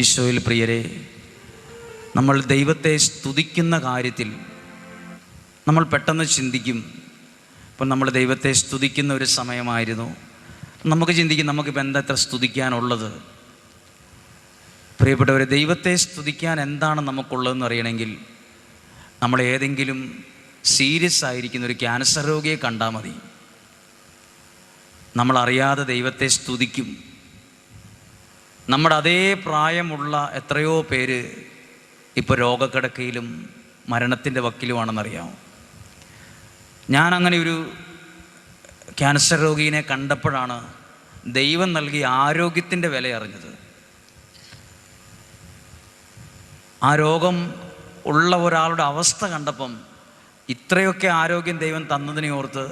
ഈശോയിൽ പ്രിയരെ, നമ്മൾ ദൈവത്തെ സ്തുതിക്കുന്ന കാര്യത്തിൽ നമ്മൾ പെട്ടെന്ന് ചിന്തിക്കും, ഇപ്പം നമ്മൾ ദൈവത്തെ സ്തുതിക്കുന്ന ഒരു സമയമായിരുന്നു. നമുക്ക് ചിന്തിക്കും, നമുക്കിപ്പോൾ എന്താ ഇത്ര സ്തുതിക്കാനുള്ളത്? പ്രിയപ്പെട്ടവരെ, ദൈവത്തെ സ്തുതിക്കാൻ എന്താണ് നമുക്കുള്ളതെന്ന് അറിയണമെങ്കിൽ നമ്മൾ ഏതെങ്കിലും സീരിയസ് ആയിരിക്കുന്ന ഒരു ക്യാൻസർ രോഗിയെ കണ്ടാൽ മതി. നമ്മളറിയാതെ ദൈവത്തെ സ്തുതിക്കും. നമ്മുടെ അതേ പ്രായമുള്ള എത്രയോ പേര് ഇപ്പോൾ രോഗക്കിടക്കയിലും മരണത്തിൻ്റെ വക്കിലുമാണെന്നറിയാമോ? ഞാൻ അങ്ങനെ ഒരു ക്യാൻസർ രോഗീനെ കണ്ടപ്പോഴാണ് ദൈവം നൽകിയ ആരോഗ്യത്തിൻ്റെ വില അറിഞ്ഞത്. ആ രോഗം ഉള്ള ഒരാളുടെ അവസ്ഥ കണ്ടപ്പം ഇത്രയൊക്കെ ആരോഗ്യം ദൈവം തന്നതിനെ ഓർത്ത്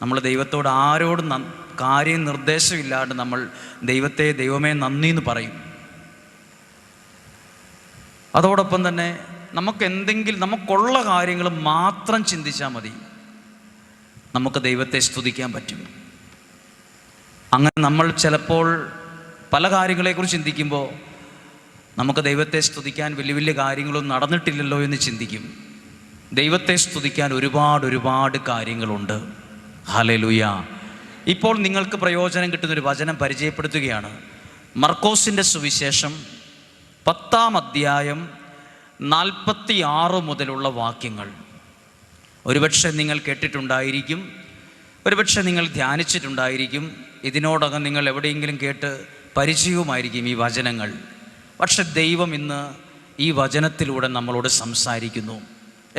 നമ്മൾ ദൈവത്തോട് ആരോടും കാര്യം നിർദ്ദേശമില്ലാണ്ട് നമ്മൾ ദൈവമേ നന്ദി എന്ന് പറയും. അതോടൊപ്പം തന്നെ നമുക്കുള്ള കാര്യങ്ങൾ മാത്രം ചിന്തിച്ചാൽ മതി, നമുക്ക് ദൈവത്തെ സ്തുതിക്കാൻ പറ്റും. അങ്ങനെ നമ്മൾ ചിലപ്പോൾ പല കാര്യങ്ങളെക്കുറിച്ച് ചിന്തിക്കുമ്പോൾ നമുക്ക് ദൈവത്തെ സ്തുതിക്കാൻ വലിയ വലിയ കാര്യങ്ങളൊന്നും നടന്നിട്ടില്ലല്ലോ എന്ന് ചിന്തിക്കും. ദൈവത്തെ സ്തുതിക്കാൻ ഒരുപാട് കാര്യങ്ങളുണ്ട്. ഹല്ലേലൂയ. ഇപ്പോൾ നിങ്ങൾക്ക് പ്രയോജനം കിട്ടുന്നൊരു വചനം പരിചയപ്പെടുത്തുകയാണ്. മർക്കോസിൻ്റെ സുവിശേഷം 10-ാം അധ്യായം 46 മുതലുള്ള വാക്യങ്ങൾ. ഒരുപക്ഷെ നിങ്ങൾ കേട്ടിട്ടുണ്ടായിരിക്കും, ഒരുപക്ഷെ നിങ്ങൾ ധ്യാനിച്ചിട്ടുണ്ടായിരിക്കും, ഇതിനോടകം നിങ്ങൾ എവിടെയെങ്കിലും കേട്ട് പരിചയവുമായിരിക്കും ഈ വചനങ്ങൾ. പക്ഷെ ദൈവം ഇന്ന് ഈ വചനത്തിലൂടെ നമ്മളോട് സംസാരിക്കുന്നു.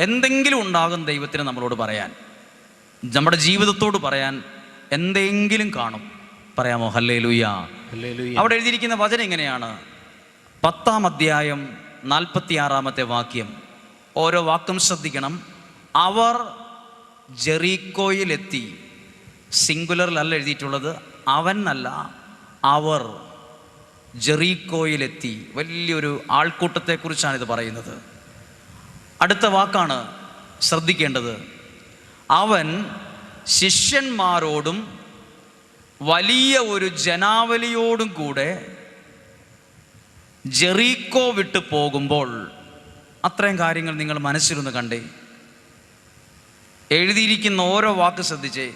എന്തെങ്കിലും ഉണ്ടാകും ദൈവത്തിന് നമ്മളോട് പറയാൻ, നമ്മുടെ ജീവിതത്തോട് പറയാൻ എന്തെങ്കിലും കാണും. പറയാമോ? ഹല്ലേലൂയ. അവിടെ എഴുതിയിരിക്കുന്ന വചനം ഇങ്ങനെയാണ്. 10-ാം അധ്യായം 46-ാമത്തെ വാക്യം. ഓരോ വാക്കും ശ്രദ്ധിക്കണം. അവർ ജെറീക്കോയിലെത്തി. സിംഗുലറിലല്ല എഴുതിയിട്ടുള്ളത്, അവൻ അല്ല, അവർ ജെറീക്കോയിലെത്തി. വലിയൊരു ആൾക്കൂട്ടത്തെക്കുറിച്ചാണ് ഇത് പറയുന്നത്. അടുത്ത വാക്കാണ് ശ്രദ്ധിക്കേണ്ടത്. അവൻ ശിഷ്യന്മാരോടും വലിയ ഒരു ജനാവലിയോടും കൂടെ ജെറീക്കോ വിട്ട് പോകുമ്പോൾ, അത്രയും കാര്യങ്ങൾ നിങ്ങൾ മനസ്സിലൊന്ന് കണ്ടേ. എഴുതിയിരിക്കുന്ന ഓരോ വാക്ക് ശ്രദ്ധിച്ചേ.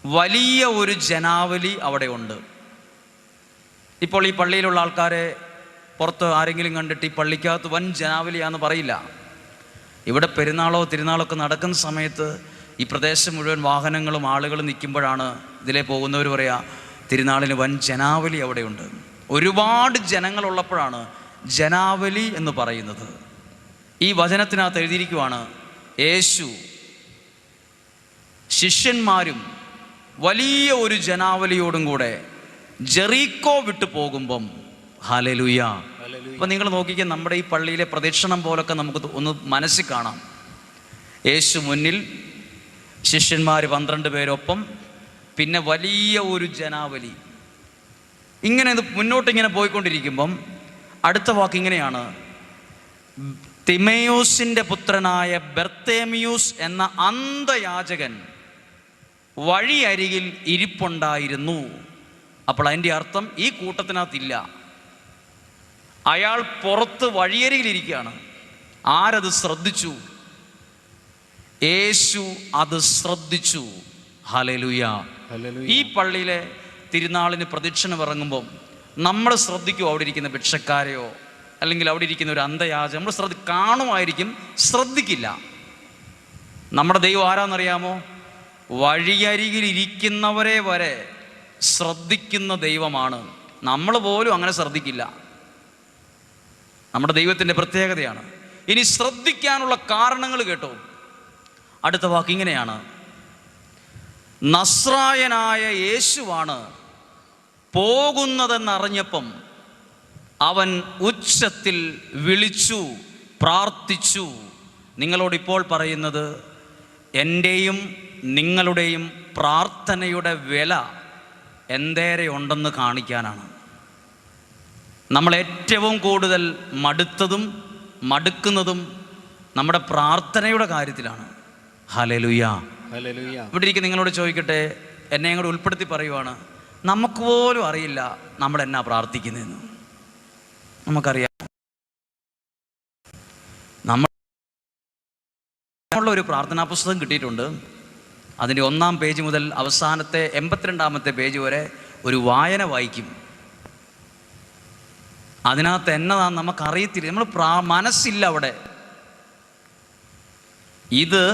വലിയ ഒരു ജനാവലി അവിടെ ഉണ്ട്. ഇപ്പോൾ ഈ പള്ളിയിലുള്ള ആൾക്കാരെ പുറത്ത് ആരെങ്കിലും കണ്ടിട്ട് ഈ പള്ളിക്കകത്ത് വൻ ജനാവലിയാന്ന് പറയില്ല. ഇവിടെ പെരുന്നാളോ തിരുനാളൊക്കെ നടക്കുന്ന സമയത്ത് ഈ പ്രദേശം മുഴുവൻ വാഹനങ്ങളും ആളുകളും നിൽക്കുമ്പോഴാണ് ഇതിലെ പോകുന്നവർ പറയാ, തിരുനാളിന് വൻ ജനാവലി അവിടെയുണ്ട്. ഒരുപാട് ജനങ്ങളുള്ളപ്പോഴാണ് ജനാവലി എന്ന് പറയുന്നത്. ഈ വചനത്തിനകത്ത് എഴുതിയിരിക്കുവാണ്, യേശു ശിഷ്യന്മാരും വലിയ ഒരു ജനാവലിയോടും കൂടെ ജെറീക്കോ വിട്ടു പോകുമ്പം. ഹല്ലേലൂയ. അപ്പം നിങ്ങൾ നോക്കിക്കാൻ, നമ്മുടെ ഈ പള്ളിയിലെ പ്രദക്ഷിണം പോലൊക്കെ നമുക്ക് ഒന്ന് മനസ്സിൽ കാണാം. യേശു മുന്നിൽ, ശിഷ്യന്മാർ 12 പേരൊപ്പം, പിന്നെ വലിയ ഒരു ജനാവലി. ഇങ്ങനെ ഇത് മുന്നോട്ടിങ്ങനെ പോയിക്കൊണ്ടിരിക്കുമ്പം അടുത്ത വാക്ക് ഇങ്ങനെയാണ്. തിമേയോസിൻ്റെ പുത്രനായ ബർത്തേമിയൂസ് എന്ന അന്ധയാചകൻ വഴിയരികിൽ ഇരിപ്പുണ്ടായിരുന്നു. അപ്പോൾ അതിൻ്റെ അർത്ഥം ഈ കൂട്ടത്തിനകത്തില്ല, അയാൾ പുറത്ത് വഴിയരികിലിരിക്കുകയാണ്. ആരത് ശ്രദ്ധിച്ചു? യേശു അത് ശ്രദ്ധിച്ചു. ഹല്ലേലൂയ. ഈ പള്ളിയിലെ തിരുനാളിന് പ്രദക്ഷിണം ഇറങ്ങുമ്പം നമ്മൾ ശ്രദ്ധിക്കുമോ? അവിടെ ഇരിക്കുന്ന ഭിക്ഷക്കാരെയോ അല്ലെങ്കിൽ അവിടെ ഇരിക്കുന്ന ഒരു അന്ധയാച നമ്മൾ കാണുമായിരിക്കും, ശ്രദ്ധിക്കില്ല. നമ്മുടെ ദൈവം ആരാന്നറിയാമോ? വഴിയരികിലിരിക്കുന്നവരെ വരെ ശ്രദ്ധിക്കുന്ന ദൈവമാണ്. നമ്മൾ പോലും അങ്ങനെ ശ്രദ്ധിക്കില്ല. നമ്മുടെ ദൈവത്തിൻ്റെ പ്രത്യേകതയാണ്. ഇനി ശ്രദ്ധിക്കാനുള്ള കാരണങ്ങൾ കേട്ടോ. അടുത്ത വാക്ക് ഇങ്ങനെയാണ്. നസ്രായനായ യേശുവാണ് പോകുന്നതെന്നറിഞ്ഞപ്പം അവൻ ഉച്ചത്തിൽ വിളിച്ചു പ്രാർത്ഥിച്ചു. നിങ്ങളോടിപ്പോൾ പറയുന്നത് എൻ്റെയും നിങ്ങളുടെയും പ്രാർത്ഥനയുടെ വില എന്തേരെ ഉണ്ടെന്ന് കാണിക്കാനാണ്. നമ്മൾ ഏറ്റവും കൂടുതൽ മടുക്കുന്നതും നമ്മുടെ പ്രാർത്ഥനയുടെ കാര്യത്തിലാണ്. ഹല്ലേലൂയ. ഇവിടെ ഇരിക്കുന്ന നിങ്ങളോട് ചോദിക്കട്ടെ, എന്നെ കൂടെ ഉൾപ്പെടുത്തി പറയുവാണ്, നമുക്ക് പോലും അറിയില്ല നമ്മൾ എന്നാ പ്രാർത്ഥിക്കുന്നതെന്ന്. നമുക്കറിയാം. നമ്മളുള്ള ഒരു പ്രാർത്ഥനാ പുസ്തകം കിട്ടിയിട്ടുണ്ട്. അതിൻ്റെ 1-ാം പേജ് മുതൽ അവസാനത്തെ 82-ാമത്തെ പേജ് വരെ ഒരു വായന വായിക്കും. അതിനകത്ത് എന്നതാന്ന് നമുക്കറിയത്തില്ല, നമ്മൾ മനസ്സില്ല അവിടെ. ഇത്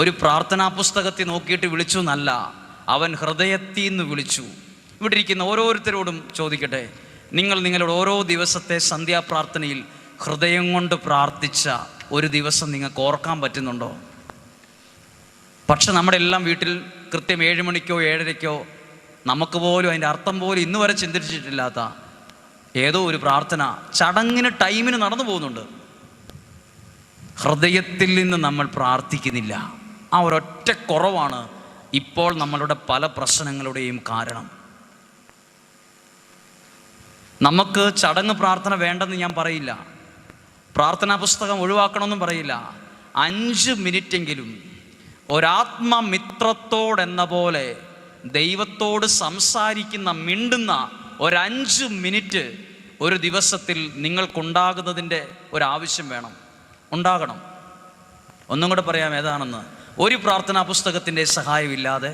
ഒരു പ്രാർത്ഥനാ പുസ്തകത്തിൽ നോക്കിയിട്ട് വിളിച്ചു എന്നല്ല, അവൻ ഹൃദയത്തിൽ നിന്ന് വിളിച്ചു. ഇവിടെ ഇരിക്കുന്ന ഓരോരുത്തരോടും ചോദിക്കട്ടെ, നിങ്ങൾ നിങ്ങളുടെ ഓരോ ദിവസത്തെ സന്ധ്യാപ്രാർത്ഥനയിൽ ഹൃദയം കൊണ്ട് പ്രാർത്ഥിച്ച ഒരു ദിവസം നിങ്ങൾക്ക് ഓർക്കാൻ പറ്റുന്നുണ്ടോ? പക്ഷെ നമ്മുടെ എല്ലാം വീട്ടിൽ കൃത്യം 7 മണിക്കോ 7:30ക്കോ നമുക്ക് പോലും അതിൻ്റെ അർത്ഥം പോലും ഇന്ന് വരെ ചിന്തിച്ചിട്ടില്ലാത്ത ഏതോ ഒരു പ്രാർത്ഥന ചടങ്ങിന് ടൈമിന് നടന്നു പോകുന്നുണ്ട്. ഹൃദയത്തിൽ നിന്ന് നമ്മൾ പ്രാർത്ഥിക്കുന്നില്ല. ആ ഒരൊറ്റ കുറവാണ് ഇപ്പോൾ നമ്മളുടെ പല പ്രശ്നങ്ങളുടെയും കാരണം. നമുക്ക് ചടങ്ങ് പ്രാർത്ഥന വേണ്ടെന്ന് ഞാൻ പറയില്ല, പ്രാർത്ഥനാ പുസ്തകം ഒഴിവാക്കണമെന്നും പറയില്ല. 5 മിനിറ്റെങ്കിലും ഒരാത്മമിത്രത്തോടെന്ന പോലെ ദൈവത്തോട് സംസാരിക്കുന്ന, മിണ്ടുന്ന 5 മിനിറ്റ് ഒരു ദിവസത്തിൽ നിങ്ങൾക്കുണ്ടാകുന്നതിൻ്റെ ഒരാവശ്യം ഉണ്ടാകണം. ഒന്നും കൂടെ പറയാം ഏതാണെന്ന്. ഒരു പ്രാർത്ഥനാ പുസ്തകത്തിൻ്റെ സഹായമില്ലാതെ,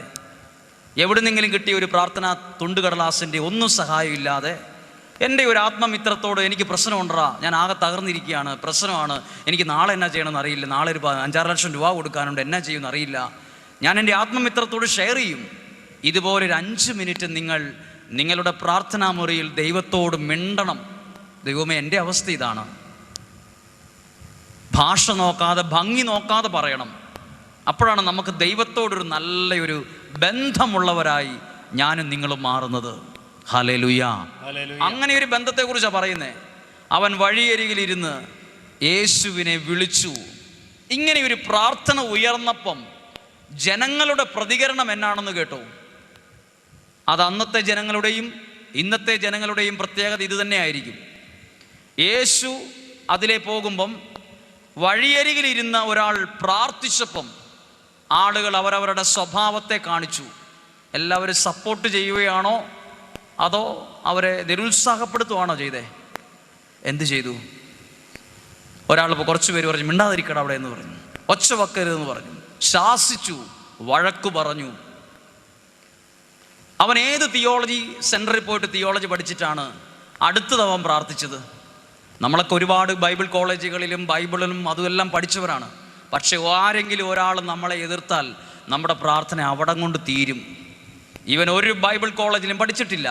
എവിടുന്നെങ്കിലും കിട്ടിയ ഒരു പ്രാർത്ഥനാ തുണ്ടുകടലാസിൻ്റെ ഒന്നും സഹായമില്ലാതെ, എൻ്റെ ഒരു ആത്മമിത്രത്തോട് എനിക്ക് പ്രശ്നമുണ്ടാ, ഞാൻ ആകെ തകർന്നിരിക്കുകയാണ്, പ്രശ്നമാണ്, എനിക്ക് നാളെ എന്നാ ചെയ്യണമെന്ന് അറിയില്ല, നാളെ ഒരു 5-6 ലക്ഷം രൂപ കൊടുക്കാനുണ്ട്, എന്നാ ചെയ്യുമെന്ന് അറിയില്ല, ഞാൻ എൻ്റെ ആത്മമിത്രത്തോട് ഷെയർ ചെയ്യും. ഇതുപോലൊരു 5 മിനിറ്റ് നിങ്ങൾ നിങ്ങളുടെ പ്രാർത്ഥനാ മുറിയിൽ ദൈവത്തോട് മിണ്ടണം. ദൈവമേ, എൻ്റെ അവസ്ഥ ഇതാണ്. ഭാഷ നോക്കാതെ, ഭംഗി നോക്കാതെ പറയണം. അപ്പോഴാണ് നമുക്ക് ദൈവത്തോടൊരു നല്ലൊരു ബന്ധമുള്ളവരായി ഞാനും നിങ്ങളും മാറുന്നത്. ഹല്ലേലൂയ. അങ്ങനെ ഒരു ബന്ധത്തെക്കുറിച്ചാണ് പറയുന്നത്. അവൻ വഴിയരികിലിരുന്ന് യേശുവിനെ വിളിച്ചു. ഇങ്ങനെ ഒരു പ്രാർത്ഥന ഉയർന്നപ്പം ജനങ്ങളുടെ പ്രതികരണം എന്നാണെന്ന് കേട്ടോ. അത് അന്നത്തെ ജനങ്ങളുടെയും ഇന്നത്തെ ജനങ്ങളുടെയും പ്രത്യേകത ഇത് തന്നെയായിരിക്കും. യേശു അതിലെ പോകുമ്പം വഴിയരികിലിരുന്ന ഒരാൾ പ്രാർത്ഥിച്ചപ്പം ആളുകൾ അവരവരുടെ സ്വഭാവത്തെ കാണിച്ചു. എല്ലാവരും സപ്പോർട്ട് ചെയ്യുകയാണോ അതോ അവരെ നിരുത്സാഹപ്പെടുത്തുകയാണോ ചെയ്തേ? എന്ത് ചെയ്തു? ഒരാൾ കുറച്ച് പേര് പറഞ്ഞു, മിണ്ടാതിരിക്കട അവിടെ എന്ന് പറഞ്ഞു, ഒച്ച വക്കരുതെന്ന് പറഞ്ഞു, ശാസിച്ചു, വഴക്കു പറഞ്ഞു. അവൻ ഏത് തിയോളജി സെൻറ്ററിൽ പോയിട്ട് തിയോളജി പഠിച്ചിട്ടാണ് അടുത്തത് അവൻ പ്രാർത്ഥിച്ചത്? നമ്മളൊക്കെ ഒരുപാട് ബൈബിൾ കോളേജുകളിലും ബൈബിളിലും അതുമെല്ലാം പഠിച്ചവരാണ്. പക്ഷെ ആരെങ്കിലും ഒരാൾ നമ്മളെ എതിർത്താൽ നമ്മുടെ പ്രാർത്ഥന അവിടം കൊണ്ട് തീരും. ഇവൻ ഒരു ബൈബിൾ കോളേജിലും പഠിച്ചിട്ടില്ല,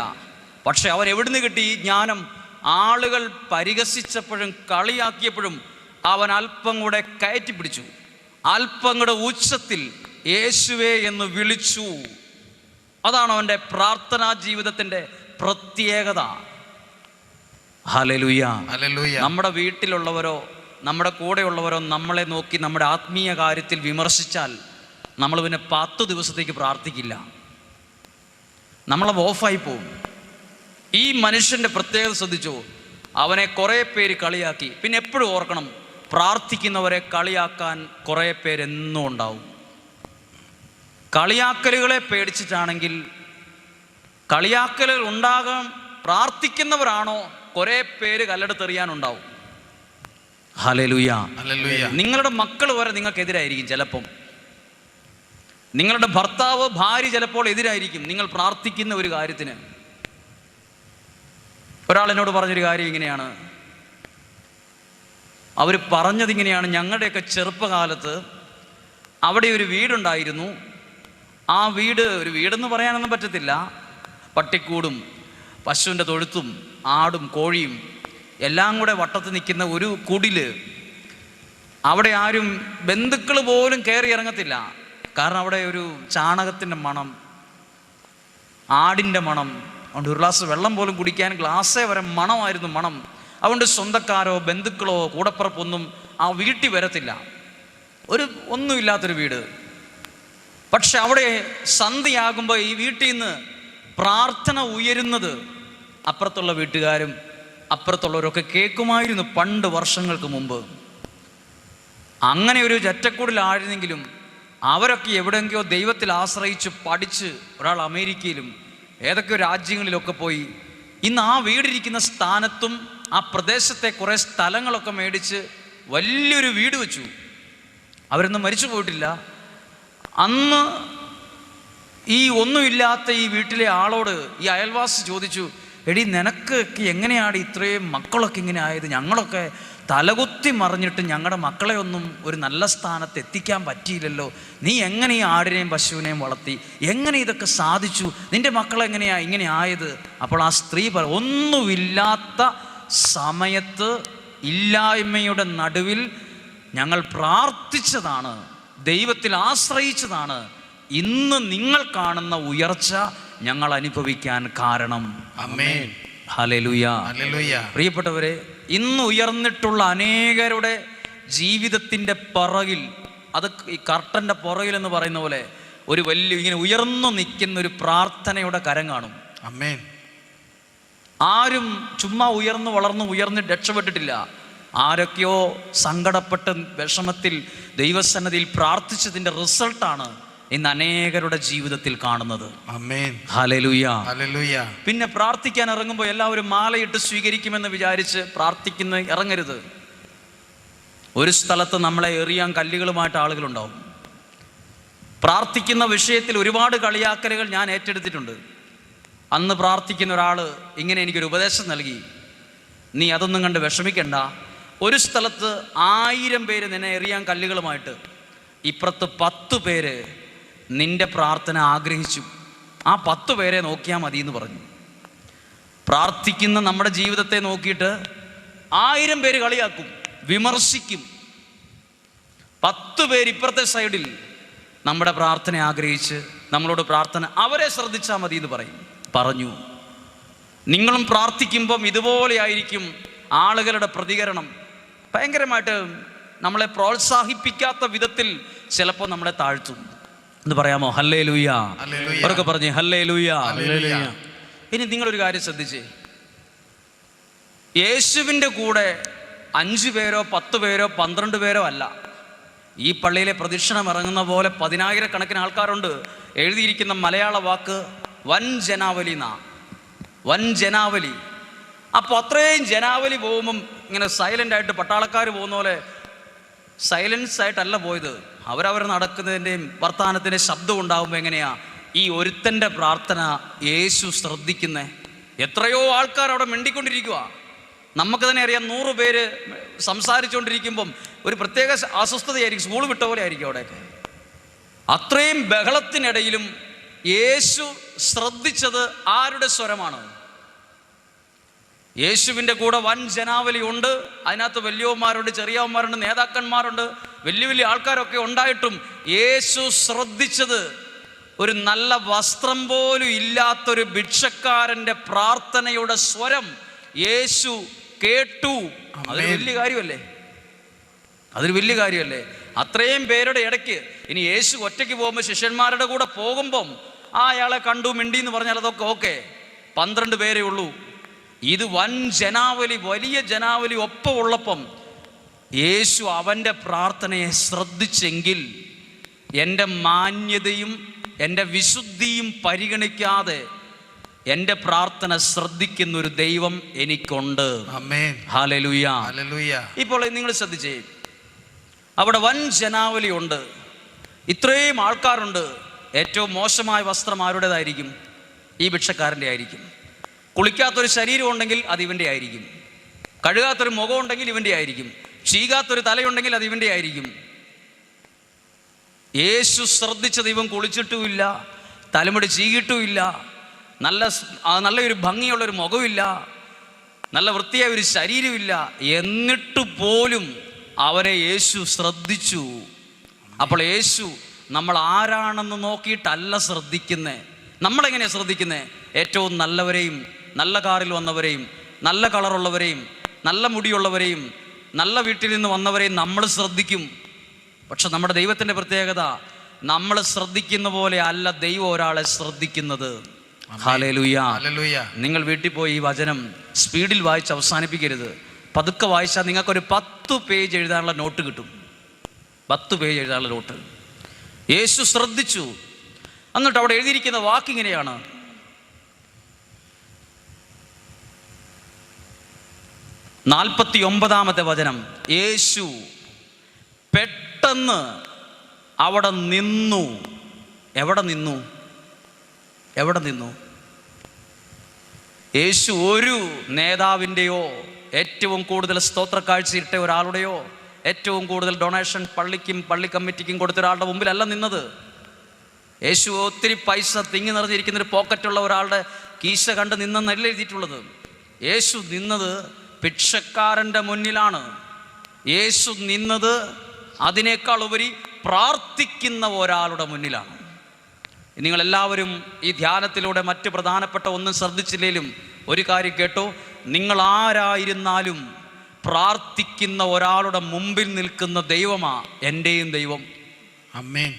പക്ഷെ അവൻ എവിടുന്ന് കിട്ടി ഈ ജ്ഞാനം? ആളുകൾ പരിഹസിച്ചപ്പോഴും കളിയാക്കിയപ്പോഴും അവൻ അല്പം കൂടെ കയറ്റി പിടിച്ചു, അല്പം കൂടെ ഉച്ചത്തിൽ യേശുവേ എന്ന് വിളിച്ചു. അതാണ് അവൻ്റെ പ്രാർത്ഥനാ ജീവിതത്തിൻ്റെ പ്രത്യേകത. ഹല്ലേലൂയ. നമ്മുടെ വീട്ടിലുള്ളവരോ നമ്മുടെ കൂടെയുള്ളവരോ നമ്മളെ നോക്കി നമ്മുടെ ആത്മീയ കാര്യത്തിൽ വിമർശിച്ചാൽ നമ്മൾ പിന്നെ 10 ദിവസത്തേക്ക് പ്രാർത്ഥിക്കില്ല, നമ്മളെ ഓഫായി പോവും. ഈ മനുഷ്യൻ്റെ പ്രത്യേകത ശ്രദ്ധിച്ചോ? അവനെ കുറേ പേര് കളിയാക്കി. പിന്നെ എപ്പോഴും ഓർക്കണം, പ്രാർത്ഥിക്കുന്നവരെ കളിയാക്കാൻ കുറേ പേരെന്നും ഉണ്ടാവും. കളിയാക്കലുകളെ പേടിച്ചിട്ടാണെങ്കിൽ കളിയാക്കലുകൾ ഉണ്ടാകാൻ പ്രാർത്ഥിക്കുന്നവരാണോ കുറേ പേര് കല്ലെടുത്തെറിയാനുണ്ടാവും. ഹല്ലേലൂയ. നിങ്ങളുടെ മക്കൾ വരെ നിങ്ങൾക്കെതിരായിരിക്കും. ചിലപ്പം നിങ്ങളുടെ ഭർത്താവ് ഭാര്യ ചിലപ്പോൾ എതിരായിരിക്കും നിങ്ങൾ പ്രാർത്ഥിക്കുന്ന ഒരു കാര്യത്തിന്. ഒരാൾ എന്നോട് പറഞ്ഞൊരു കാര്യം ഇങ്ങനെയാണ്, അവർ പറഞ്ഞതിങ്ങനെയാണ്, ഞങ്ങളുടെയൊക്കെ ചെറുപ്പകാലത്ത് അവിടെ ഒരു വീടുണ്ടായിരുന്നു. ആ വീട്, ഒരു വീടെന്ന് പറയാനൊന്നും പറ്റത്തില്ല, പട്ടിക്കൂടും പശുവിൻ്റെ തൊഴുത്തും ആടും കോഴിയും എല്ലാം കൂടെ വട്ടത്ത് നിൽക്കുന്ന ഒരു കുടില്. അവിടെ ആരും ബന്ധുക്കൾ പോലും കയറി ഇറങ്ങത്തില്ല. കാരണം അവിടെ ഒരു ചാണകത്തിൻ്റെ മണം, ആടിൻ്റെ മണം, അതുകൊണ്ട് ഒരു ഗ്ലാസ് വെള്ളം പോലും കുടിക്കാൻ ഗ്ലാസ്സേ വരെ മണമായിരുന്നു, മണം. അതുകൊണ്ട് സ്വന്തക്കാരോ ബന്ധുക്കളോ കൂടപ്പുറപ്പൊന്നും ആ വീട്ടിൽ വരത്തില്ല. ഒന്നുമില്ലാത്തൊരു വീട്. പക്ഷെ അവിടെ സന്ധ്യയാകുമ്പോൾ ഈ വീട്ടിൽ നിന്ന് പ്രാർത്ഥന ഉയരുന്നത് അപ്പുറത്തുള്ള വീട്ടുകാരും അപ്പുറത്തുള്ളവരൊക്കെ കേൾക്കുമായിരുന്നു പണ്ട്, വർഷങ്ങൾക്ക് മുമ്പ്. അങ്ങനെ ഒരു ചറ്റക്കൂടിലായിരുന്നെങ്കിലും അവരൊക്കെ എവിടെയെങ്കിലോ ദൈവത്തിൽ ആശ്രയിച്ച് പഠിച്ച്, ഒരാൾ അമേരിക്കയിലും ഏതൊക്കെയോ രാജ്യങ്ങളിലൊക്കെ പോയി, ഇന്ന് ആ വീടിരിക്കുന്ന സ്ഥാനത്തും ആ പ്രദേശത്തെ കുറേ സ്ഥലങ്ങളൊക്കെ മേടിച്ച് വലിയൊരു വീട് വെച്ചു. അവരൊന്നും മരിച്ചു പോയിട്ടില്ല. അന്ന് ഈ ഒന്നുമില്ലാത്ത ഈ വീട്ടിലെ ആളോട് ഈ അയൽവാസി ചോദിച്ചു, എടി നിനക്കൊക്കെ എങ്ങനെയാണ് ഇത്രയും മക്കളൊക്കെ ഇങ്ങനെ ആയത്? ഞങ്ങളൊക്കെ തലകുത്തി മറിഞ്ഞിട്ട് ഞങ്ങളുടെ മക്കളെ ഒന്നും ഒരു നല്ല സ്ഥാനത്ത് എത്തിക്കാൻ പറ്റിയില്ലല്ലോ. നീ എങ്ങനെ ഈ ആടിനെയും പശുവിനെയും വളർത്തി? എങ്ങനെ ഇതൊക്കെ സാധിച്ചു? നിന്റെ മക്കളെങ്ങനെയാ ഇങ്ങനെ ആയത്? അപ്പോൾ ആ സ്ത്രീ ഒന്നുമില്ലാത്ത സമയത്ത്, ഇല്ലായ്മയുടെ നടുവിൽ ഞങ്ങൾ പ്രാർത്ഥിച്ചതാണ്, ദൈവത്തിൽ ആശ്രയിച്ചതാണ് ഇന്ന് നിങ്ങൾ കാണുന്ന ഉയർച്ച ഞങ്ങൾ അനുഭവിക്കാൻ കാരണം. ആമേൻ. ഹല്ലേലൂയ. പ്രിയപ്പെട്ടവരെ, ഇന്ന് ഉയർന്നിട്ടുള്ള അനേകരുടെ ജീവിതത്തിൻ്റെ പുറകിൽ, അത് ഈ കർട്ടൻ്റെ പുറകിൽ എന്ന് പറയുന്ന പോലെ ഒരു വലിയ ഇങ്ങനെ ഉയർന്നു നിൽക്കുന്ന ഒരു പ്രാർത്ഥനയുടെ കരം കാണും. ആമേൻ. ആരും ചുമ്മാ ഉയർന്ന് രക്ഷപ്പെട്ടിട്ടില്ല. ആരൊക്കെയോ സങ്കടപ്പെട്ട് വിഷമത്തിൽ ദൈവസന്നിധിയിൽ പ്രാർത്ഥിച്ചതിൻ്റെ റിസൾട്ടാണ് ഇന്ന് അനേകരുടെ ജീവിതത്തിൽ കാണുന്നത്. ആമേൻ. ഹല്ലേലൂയ. ഹല്ലേലൂയ. പിന്നെ പ്രാർത്ഥിക്കാൻ ഇറങ്ങുമ്പോൾ എല്ലാവരും മാലയിട്ട് സ്വീകരിക്കുമെന്ന് വിചാരിച്ച് ഇറങ്ങരുത്. ഒരു സ്ഥലത്ത് നമ്മളെ എറിയാൻ കല്ലുകളുമായിട്ട് ആളുകളുണ്ടാവും. പ്രാർത്ഥിക്കുന്ന വിഷയത്തിൽ ഒരുപാട് കളിയാക്കലുകൾ ഞാൻ ഏറ്റെടുത്തിട്ടുണ്ട്. അന്ന് പ്രാർത്ഥിക്കുന്ന ഒരാൾ ഇങ്ങനെ എനിക്കൊരു ഉപദേശം നൽകി, നീ അതൊന്നും കണ്ട് വിഷമിക്കണ്ട. ഒരു സ്ഥലത്ത് 1000 പേര് നിന്നെ എറിയാൻ കല്ലുകളുമായിട്ട്, ഇപ്പുറത്ത് 10 പേര് നിന്റെ പ്രാർത്ഥന ആഗ്രഹിച്ചു. ആ 10 പേരെ നോക്കിയാൽ മതി എന്ന് പറഞ്ഞു. പ്രാർത്ഥിക്കുന്ന നമ്മുടെ ജീവിതത്തെ നോക്കിയിട്ട് 1000 പേര് കളിയാക്കും, വിമർശിക്കും. 10 പേര് ഇപ്പുറത്തെ സൈഡിൽ നമ്മുടെ പ്രാർത്ഥന ആഗ്രഹിച്ച് നമ്മളോട് അവരെ ശ്രദ്ധിച്ചാൽ മതി എന്ന് പറഞ്ഞു. നിങ്ങളും പ്രാർത്ഥിക്കുമ്പം ഇതുപോലെ ആയിരിക്കും ആളുകളുടെ പ്രതികരണം. ഭയങ്കരമായിട്ട് നമ്മളെ പ്രോത്സാഹിപ്പിക്കാത്ത വിധത്തിൽ ചിലപ്പോൾ നമ്മളെ താഴ്ത്തും എന്ന് പറയാമോ? ഹല്ലേലൂയ. അവരൊക്കെ പറഞ്ഞേ ഹല്ലേലൂയ. ഇനി നിങ്ങളൊരു കാര്യം ശ്രദ്ധിച്ചേ, യേശുവിൻ്റെ കൂടെ 5 പേരോ 10 പേരോ 12 പേരോ അല്ല. ഈ പള്ളിയിലെ പ്രദക്ഷിണം ഇറങ്ങുന്ന പോലെ 10,000-കണക്കിന് ആൾക്കാരുണ്ട്. എഴുതിയിരിക്കുന്ന മലയാള വാക്ക് വൻ ജനാവലി എന്നാ. വൻ ജനാവലി. അപ്പോൾ അത്രയും ജനാവലി പോകുമ്പം ഇങ്ങനെ സൈലൻ്റായിട്ട് പട്ടാളക്കാർ പോകുന്ന പോലെ സൈലൻസ് ആയിട്ടല്ല പോയത്. അവരവർ നടക്കുന്നതിൻ്റെയും വർത്തമാനത്തിൻ്റെ ശബ്ദം ഉണ്ടാകുമ്പോൾ എങ്ങനെയാ ഈ ഒരുത്തൻ്റെ പ്രാർത്ഥന യേശു ശ്രദ്ധിക്കുന്നേ? എത്രയോ ആൾക്കാർ അവിടെ മിണ്ടിക്കൊണ്ടിരിക്കുക. നമുക്ക് തന്നെ അറിയാം, 100 പേര് സംസാരിച്ചുകൊണ്ടിരിക്കുമ്പം ഒരു പ്രത്യേക അസ്വസ്ഥതയായിരിക്കും, സ്കൂൾ വിട്ട പോലെ ആയിരിക്കും അവിടെയൊക്കെ. അത്രയും ബഹളത്തിനിടയിലും യേശു ശ്രദ്ധിച്ചത് ആരുടെ സ്വരമാണ്? യേശുവിൻ്റെ കൂടെ വൻ ജനാവലി ഉണ്ട്. അതിനകത്ത് വലിയവന്മാരുണ്ട്, ചെറിയവന്മാരുണ്ട്, നേതാക്കന്മാരുണ്ട്, വലിയ വലിയ ആൾക്കാരൊക്കെ ഉണ്ടായിട്ടും യേശു ശ്രദ്ധിച്ചത് ഒരു നല്ല വസ്ത്രം പോലും ഇല്ലാത്തൊരു ഭിക്ഷക്കാരൻ്റെ പ്രാർത്ഥനയുടെ സ്വരം യേശു കേട്ടു. അതൊരു വലിയ കാര്യമല്ലേ? അതൊരു വലിയ കാര്യമല്ലേ? അത്രയും പേരുടെ ഇടയ്ക്ക് ഇനി യേശു ഒറ്റയ്ക്ക് പോകുമ്പോൾ ശിഷ്യന്മാരുടെ കൂടെ പോകുമ്പം അയാളെ കണ്ടു മിണ്ടി എന്ന് പറഞ്ഞാൽ അതൊക്കെ ഓക്കെ. 12 പേരേ ഉള്ളൂ. ഇത് വൻ ജനാവലി, വലിയ ജനാവലി ഒപ്പം ഉള്ളപ്പം യേശു അവൻ്റെ പ്രാർത്ഥനയെ ശ്രദ്ധിച്ചെങ്കിൽ എൻ്റെ മാന്യതയും എൻ്റെ വിശുദ്ധിയും പരിഗണിക്കാതെ എൻ്റെ പ്രാർത്ഥന ശ്രദ്ധിക്കുന്ന ഒരു ദൈവം എനിക്കുണ്ട്. ആമേൻ. ഹല്ലേലൂയ. ഹല്ലേലൂയ. ഇപ്പോൾ നിങ്ങൾ ശ്രദ്ധിച്ചേ, അവിടെ വൻ ജനാവലി ഉണ്ട്, ഇത്രയും ആൾക്കാരുണ്ട്. ഏറ്റവും മോശമായ വസ്ത്രം ആരുടേതായിരിക്കും? ഈ ഭിക്ഷക്കാരൻ്റെ ആയിരിക്കും. കുളിക്കാത്തൊരു ശരീരം ഉണ്ടെങ്കിൽ അത് ഇവൻ്റെ ആയിരിക്കും. കഴുകാത്തൊരു മുഖം ഉണ്ടെങ്കിൽ ഇവൻ്റെ ആയിരിക്കും. ചീകാത്തൊരു തലയുണ്ടെങ്കിൽ അത് ഇവൻ്റെ ആയിരിക്കും. യേശു ശ്രദ്ധിച്ചത് ഇവൻ കുളിച്ചിട്ടുമില്ല, തലമുടി ചീകിട്ടുമില്ല, നല്ലൊരു ഭംഗിയുള്ളൊരു മുഖമില്ല, നല്ല വൃത്തിയായ ഒരു ശരീരമില്ല. എന്നിട്ട് പോലും അവരെ യേശു ശ്രദ്ധിച്ചു. അപ്പോൾ യേശു നമ്മൾ ആരാണെന്ന് നോക്കിയിട്ടല്ല ശ്രദ്ധിക്കുന്നേ. നമ്മളെങ്ങനെയാണ് ശ്രദ്ധിക്കുന്നേ? ഏറ്റവും നല്ലവരെയും, നല്ല കാറിൽ വന്നവരെയും, നല്ല കളറുള്ളവരെയും, നല്ല മുടിയുള്ളവരെയും, നല്ല വീട്ടിൽ നിന്ന് വന്നവരെയും നമ്മൾ ശ്രദ്ധിക്കും. പക്ഷെ നമ്മുടെ ദൈവത്തിൻ്റെ പ്രത്യേകത, നമ്മൾ ശ്രദ്ധിക്കുന്ന പോലെ അല്ല ദൈവം ഒരാളെ ശ്രദ്ധിക്കുന്നത്. ഹല്ലേലൂയ. നിങ്ങൾ വീട്ടിൽ പോയി ഈ വചനം സ്പീഡിൽ വായിച്ച് അവസാനിപ്പിക്കരുത്. പതുക്കെ വായിച്ചാൽ നിങ്ങൾക്കൊരു 10 പേജ് എഴുതാനുള്ള നോട്ട് കിട്ടും. 10 പേജ് എഴുതാനുള്ള നോട്ട്. യേശു ശ്രദ്ധിച്ചു. എന്നിട്ട് അവിടെ എഴുതിയിരിക്കുന്ന വാക്കിങ്ങനെയാണ്, 49-ാമത്തെ വചനം, യേശു പെട്ടെന്ന് അവിടെ നിന്നു. എവിടെ നിന്നു? എവിടെ നിന്നു? യേശു ഒരു നേതാവിൻ്റെയോ ഏറ്റവും കൂടുതൽ സ്തോത്ര കാഴ്ചയിട്ട ഒരാളുടെയോ ഏറ്റവും കൂടുതൽ ഡൊണേഷൻ പള്ളിക്കും പള്ളി കമ്മിറ്റിക്കും കൊടുത്ത ഒരാളുടെ മുമ്പിലല്ല നിന്നത്. യേശു ഒത്തിരി പൈസ തിങ്ങി നിറഞ്ഞിരിക്കുന്നൊരു പോക്കറ്റുള്ള ഒരാളുടെ കീശ കണ്ട് നിന്നെന്നല്ല എഴുതിയിട്ടുള്ളത്. യേശു നിന്നത് ഭിക്ഷക്കാരൻ്റെ മുന്നിലാണ്. യേശു നിന്നത് അതിനേക്കാൾ ഉപരി പ്രാർത്ഥിക്കുന്ന ഒരാളുടെ മുന്നിലാണ്. നിങ്ങളെല്ലാവരും ഈ ധ്യാനത്തിലൂടെ മറ്റ് പ്രധാനപ്പെട്ട ഒന്നും ശ്രദ്ധിച്ചില്ലെങ്കിലും ഒരു കാര്യം കേട്ടോ, നിങ്ങൾ ആരായിരുന്നാലും പ്രാർത്ഥിക്കുന്ന ഒരാളുടെ മുമ്പിൽ നിൽക്കുന്ന ദൈവമാ എൻ്റെയും ദൈവം. ആമേൻ.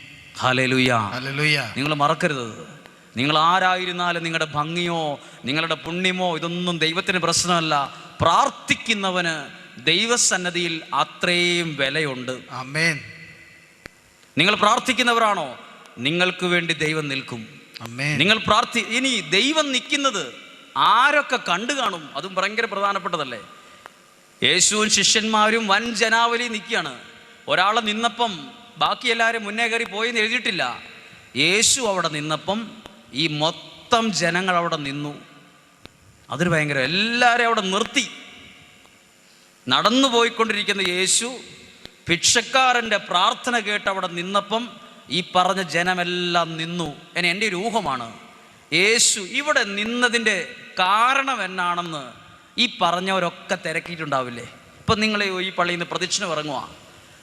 ഹല്ലേലൂയ. ഹല്ലേലൂയ. നിങ്ങൾ മറക്കരുത്. നിങ്ങൾ ആരായിരുന്നാലും നിങ്ങളുടെ ഭംഗിയോ നിങ്ങളുടെ പുണ്യമോ ഇതൊന്നും ദൈവത്തിന് പ്രശ്നമല്ല. പ്രാർത്ഥിക്കുന്നവന് ദൈവസന്നദ്ധിയിൽ അത്രയും വിലയുണ്ട്. ആമേൻ. നിങ്ങൾ പ്രാർത്ഥിക്കുന്നവരാണോ, നിങ്ങൾക്ക് വേണ്ടി ദൈവം നിൽക്കും. ആമേൻ. നിങ്ങൾ ഇനി ദൈവം നിൽക്കുന്നത് ആരൊക്കെ കണ്ടു കാണും? അതും ഭയങ്കര പ്രധാനപ്പെട്ടതല്ലേ. യേശുവും ശിഷ്യന്മാരും വൻ ജനാവലി നിൽക്കുകയാണ്. ഒരാളെ നിന്നപ്പം ബാക്കി എല്ലാവരും മുന്നേ കയറി പോയെന്ന് എഴുതിയിട്ടില്ല. യേശു അവിടെ നിന്നപ്പം ഈ മൊത്തം ജനങ്ങൾ അവിടെ നിന്നു. അതൊരു ഭയങ്കര, എല്ലാവരും അവിടെ നിർത്തി. നടന്നു പോയിക്കൊണ്ടിരിക്കുന്ന യേശു ഭിക്ഷക്കാരൻ്റെ പ്രാർത്ഥന കേട്ട് അവിടെ നിന്നപ്പം ഈ പറഞ്ഞ ജനമെല്ലാം നിന്നു. എൻ്റെ ഒരു ഊഹമാണ്, യേശു ഇവിടെ നിന്നതിൻ്റെ കാരണം എന്നാണെന്ന് ഈ പറഞ്ഞവരൊക്കെ തിരക്കിയിട്ടുണ്ടാവില്ലേ. ഇപ്പം നിങ്ങൾ ഈ പള്ളിയിൽ നിന്ന് പ്രദക്ഷിണം ഇറങ്ങുക,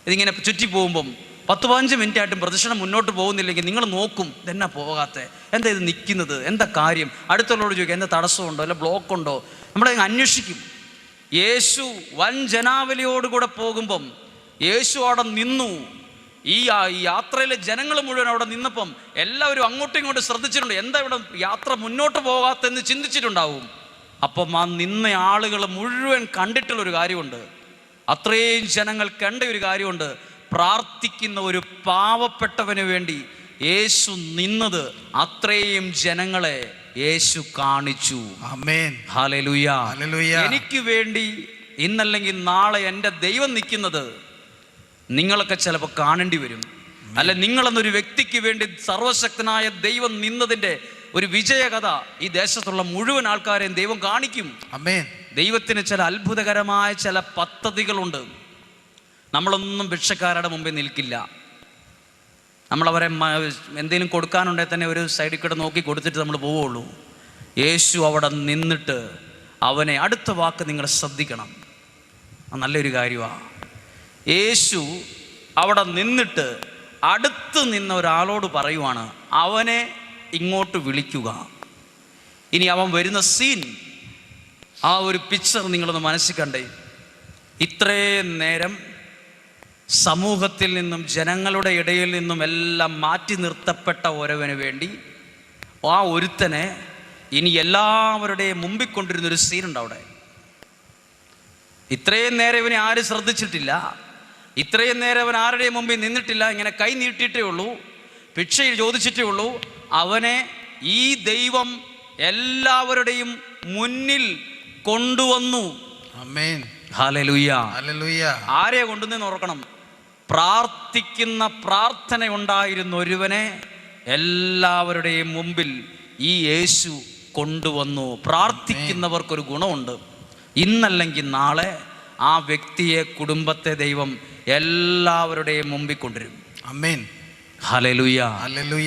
ഇതിങ്ങനെ ചുറ്റി പോകുമ്പം 10-15 മിനിറ്റായിട്ടും പ്രദക്ഷിണം മുന്നോട്ട് പോകുന്നില്ലെങ്കിൽ നിങ്ങൾ നോക്കും, ഇതെന്നാ പോകാത്ത, എന്താ ഇത് നിൽക്കുന്നത്, എന്താ കാര്യം? അടുത്തുള്ളവരോട് ചോദിക്കുക, എന്താ തടസ്സമുണ്ടോ, അല്ല ബ്ലോക്കുണ്ടോ? നമ്മളെ അന്വേഷിക്കും. യേശു വൻ ജനാവലിയോടുകൂടെ പോകുമ്പം യേശു അവിടെ നിന്നു. ഈ യാത്രയിലെ ജനങ്ങൾ മുഴുവൻ അവിടെ നിന്നപ്പം എല്ലാവരും അങ്ങോട്ടും ഇങ്ങോട്ടും ശ്രദ്ധിച്ചിട്ടുണ്ട്, എന്താ ഇവിടെ യാത്ര മുന്നോട്ട് പോകാത്തെന്ന് ചിന്തിച്ചിട്ടുണ്ടാവും. അപ്പം ആ നിന്ന ആളുകൾ മുഴുവൻ കണ്ടിട്ടുള്ളൊരു കാര്യമുണ്ട്, അത്രയും ജനങ്ങൾ കണ്ട ഒരു കാര്യമുണ്ട്. പ്രാർത്ഥിക്കുന്ന ഒരു പാവപ്പെട്ടവന് വേണ്ടി യേശു നിന്നത് അത്രയും ജനങ്ങളെ യേശു കാണിച്ചു. ആമേൻ. ഹല്ലേലൂയ. ഹല്ലേലൂയ. എനിക്ക് വേണ്ടി ഇന്നല്ലെങ്കിൽ നാളെ എൻ്റെ ദൈവം നിൽക്കുന്നത് നിങ്ങളൊക്കെ ചിലപ്പോൾ കാണേണ്ടി വരും. അല്ല, നിങ്ങളെന്നൊരു വ്യക്തിക്ക് വേണ്ടി സർവശക്തനായ ദൈവം നിന്നതിൻ്റെ ഒരു വിജയകഥ ഈ ദേശത്തുള്ള മുഴുവൻ ആൾക്കാരെയും ദൈവം കാണിക്കും. ആമേൻ. ദൈവത്തിന് ചില അത്ഭുതകരമായ ചില പദ്ധതികളുണ്ട്. നമ്മളൊന്നും ഭിക്ഷക്കാരുടെ മുമ്പിൽ നിൽക്കില്ല. നമ്മളവരെ എന്തെങ്കിലും കൊടുക്കാനുണ്ടെങ്കിൽ തന്നെ ഒരു സൈഡിൽ കൂടെ നോക്കി കൊടുത്തിട്ട് നമ്മൾ പോവുള്ളൂ. യേശു അവിടെ നിന്നിട്ട് അവനെ, അടുത്ത വാക്ക് നിങ്ങൾ ശ്രദ്ധിക്കണം, നല്ലൊരു കാര്യമാണ്. യേശു അവിടെ നിന്നിട്ട് അടുത്ത് നിന്ന ഒരാളോട് പറയുവാണ്, അവനെ ഇങ്ങോട്ട് വിളിക്കുക. ഇനി അവൻ വരുന്ന സീൻ, ആ ഒരു പിക്ചർ നിങ്ങളൊന്ന് മനസ്സിൽ കണ്ടേ. ഇത്രയും നേരം സമൂഹത്തിൽ നിന്നും ജനങ്ങളുടെ ഇടയിൽ നിന്നും എല്ലാം മാറ്റി നിർത്തപ്പെട്ട ഒരുവന് വേണ്ടി ആ ഒരുത്തനെ ഇനി എല്ലാവരുടെയും മുമ്പിൽ കൊണ്ടിരുന്നൊരു സീനുണ്ട് അവിടെ. ഇത്രയും നേരം ഇവനെ ആരും ശ്രദ്ധിച്ചിട്ടില്ല, ഇത്രയും നേരം അവൻ ആരുടെയും മുമ്പിൽ നിന്നിട്ടില്ല, ഇങ്ങനെ കൈ നീട്ടിയിട്ടേ ഉള്ളൂ, ഭിക്ഷ ചോദിച്ചിട്ടേ ഉള്ളൂ. അവനെ ഈ ദൈവം എല്ലാവരുടെയും മുന്നിൽ കൊണ്ടുവന്നു. ആമേൻ. ഹല്ലേലൂയ. ഹല്ലേലൂയ. ആരെയാ കൊണ്ടുവന്നെന്ന് ഓർക്കണം. പ്രാർത്ഥിക്കുന്ന പ്രാർത്ഥന ഉണ്ടായിരുന്ന ഒരുവനെ എല്ലാവരുടെയും മുമ്പിൽ ഈ യേശു കൊണ്ടുവന്നു. പ്രാർത്ഥിക്കുന്നവർക്കൊരു ഗുണമുണ്ട്, ഇന്നല്ലെങ്കിൽ നാളെ ആ വ്യക്തിയെ, കുടുംബത്തെ ദൈവം എല്ലാവരുടെയും മുമ്പിൽ കൊണ്ടുവരും. ആമേൻ. ഹല്ലേലൂയ. ഹല്ലേലൂയ.